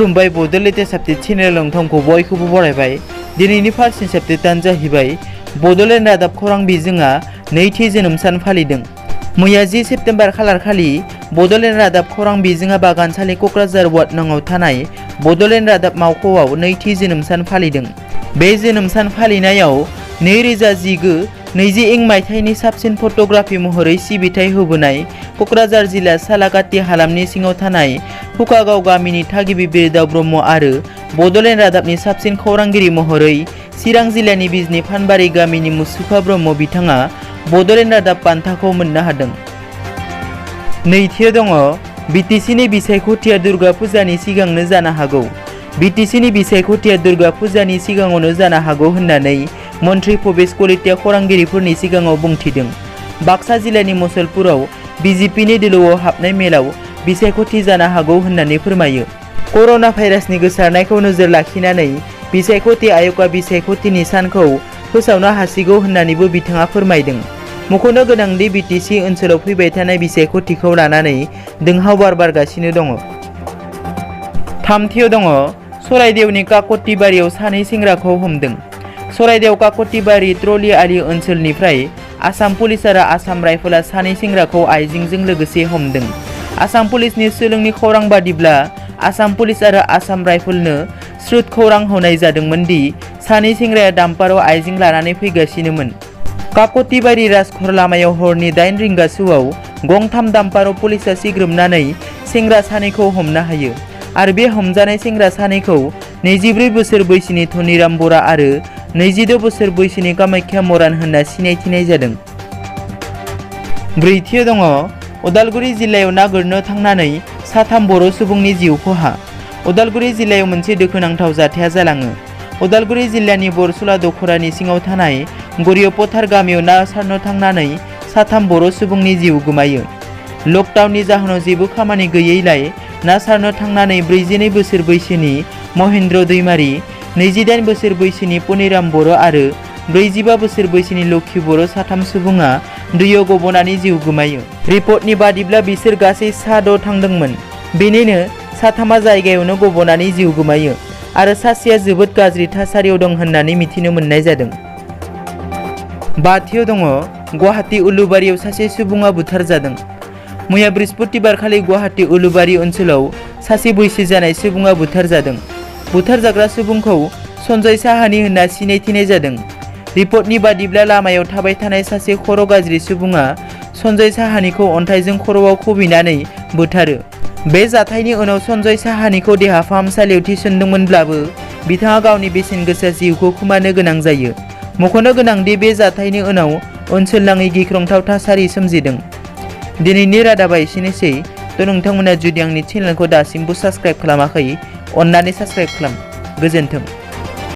खुलुमबाय बड' latest update channel नोंथांखौ बयखौबो बरायबाय। दिनैनि फार्स्ट आपडेटआनो जाहैबाय बड'लेण्ड रादाब खौरां बिजोङा नैथि जोनोम सान फालिदों। मैया 10 सेप्तेम्बर खालार खालि बड'लेण्ड रादाब खौरां बिजोङा बागानसालि क'क्राझार वार्ड नंआव थानाय बड'लेण्ड रादाब मावख'आव नैथि जोनोम सान फालिदों। बे जोनोम सान फालिनायाव 2019-20 मायथाइनि साबसिन फट'ग्राफि महरै सिबिथाय होबोनाय क'क्राझार जिल्ला सालाकाटि हालामनि सिङाव थानाय फुकागाव गामिनि थागिबि बिरदाव ब्रह्म आरो बड'लेण्ड रादाबनि साबसिन खौरांगिरि महरै चिरां जिल्लानि बिजनी फानबारि गामिनि मुसुखा ब्रह्म बिथाङा बड'लेण्ड रादाब बान्थाखौ मोननो हादों। नैथियाव दङ बिटिसिनि बिसायख'थिया दुर्गा फुजानि सिगांनो जानो हागौ। बिटिसिनि बिसायख'थिया दुर्गा फुजानि सिगाङावनो जानो हागौ होननानै मन्त्रि भबेश कलिताया खौरांगिरिफोरनि सिगाङाव बुंथिदों। बाक्सा जिल्लानि मुसलपुराव बिजेपिनि दोलोआव हाबनाय मेलाव बिसायख'थि जानो हागौ होननानै फोरमायो। कर'ना भाइरासनि गोसारनायखौ नोजोर लाखिनानै बिसायख'थि आय'गआ बिसायख'थिनि सानखौ फोसावनो हासिगौ होननानैबो बिथाङा फोरमायदों। मख'नो गोनांदि बिटिसि ओनसोलाव फैबाय थानाय बिसायख'थिखौ लानानै दोंहाव बारगासिनो दङ। थामथियाव दङ सराइदेवनि काकतिबारियाव सानै सेंग्राखौ हमदों। सराइदेव काकतिबारि ट्रलि आलि ओनसोलनिफ्राय आसाम पुलिस आरो आसाम राइफला सानै सेंग्राखौ आइजेंजों लोगोसे हमदों। आसाम पुलिसनि सोलोंनि खौरां बादिब्ला आसाम पुलिस आरो आसाम राइफलनो स्रुत खौरां होनाय जादोंमोन दि सानै सेंग्राया डाम्पाराव आइजें लानानै फैगासिनोमोन। काकतिबारि राजघर लामायाव हरनि 8 रिंगासोआव गंथाम डाम्पाराव पुलिसा सिग्रोमनानै सेंग्रा सानैखौ हमनो हायो आरो बे हमजानाय सेंग्रा सानैखौ 24 बोसोर बैसोनि धनिराम बरा आरो 26 बोसोर बैसोनि कामाख्या मरान होनना सिनायथिनाय जादों। ब्रैथियाव दङ उदालगुरि जिल्लायाव ना गुरनो थांनानै साथाम बर' सुबुंनि जिउ खहा। उदालगुरि जिल्लायाव मोनसे दुखुनांथाव जाथाया जालाङो। उदालगुरि जिल्लानि बरसुला दखरानि सिङाव थानाय गरियपथार गामियाव ना सारनो थांनानै साथाम बर' सुबुंनि जिउ गोमायो। लकडाउननि जाहोनाव जेबो खामानि गैयैलाय ना सारनो थांनानै 42 बोसोर बैसोनि महेन्द्र दैमारि, 28 बोसोर बैसोनि पनिराम बर' आरो 45 बोसोर बैसोनि लक्षी बर' साथाम सुबुङा दैयाव गबनानै जिउ गोमायो। रिपर्टनि बादिब्ला बिसोर गासै सा-6 थांदोंमोन। बेनिनो साथामा जायगायावनो गबनानै जिउ गोमायो आरो सासेया जोबोद गाज्रि थासारियाव दं होननानै मिथिनो मोननाय जादों। बाथियाव दङ गुवाहाटी उलुबारियाव सासे सुबुङा बुथारजादों। मैया बृहस्पतिबार खालि गुवाहाटी उलुबारि ओनसोलाव सासे बैसो जानाय सुबुङा बुथारजादों। बुथारजाग्रा सुबुंखौ सन्जय साहानि होनना सिनायथिनाय जादों। रिपर्टनि बादिब्ला लामायाव थाबाय थानाय सासे खर' गाज्रि सुबुङा सन्जय साहानिखौ अन्थाइजों खर'आव खुबैनानै बुथारो। बे जाथायनि उनाव सन्जय साहानिखौ देहा फाहामसालियाव थिसनदोंमोनब्लाबो बिथाङा गावनि बेसेन गोसा जिउखौ खोमानो गोनां जायो। मख'नो गोनांदि बे जाथायनि उनाव ओनसोलनाङै गिख्रंथाव थासारि सोमजिदों। दिनैनि रादाबा एसेनोसै। नोंथांमोना जुदि आंनि चेनेलखौ दासिमबो साबस्क्राइब खालामाखै अन्नानै साबस्क्राइब खालाम। गोजोन्थों।